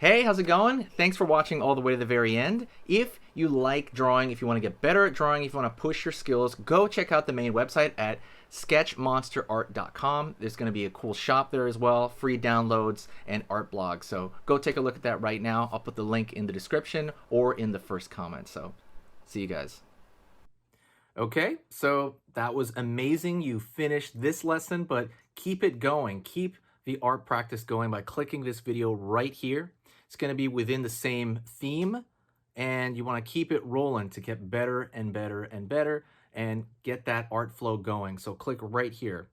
Hey, how's it going? Thanks for watching all the way to the very end. If you like drawing, if you want to get better at drawing, if you want to push your skills, go check out the main website at sketchmonsterart.com. There's going to be a cool shop there as well, free downloads and art blogs. So go take a look at that right now. I'll put the link in the description or in the first comment. So see you guys. Okay, so that was amazing. You finished this lesson, but keep it going. Keep the art practice going by clicking this video right here. It's going to be within the same theme, and you want to keep it rolling to get better and better and better and get that art flow going. So click right here.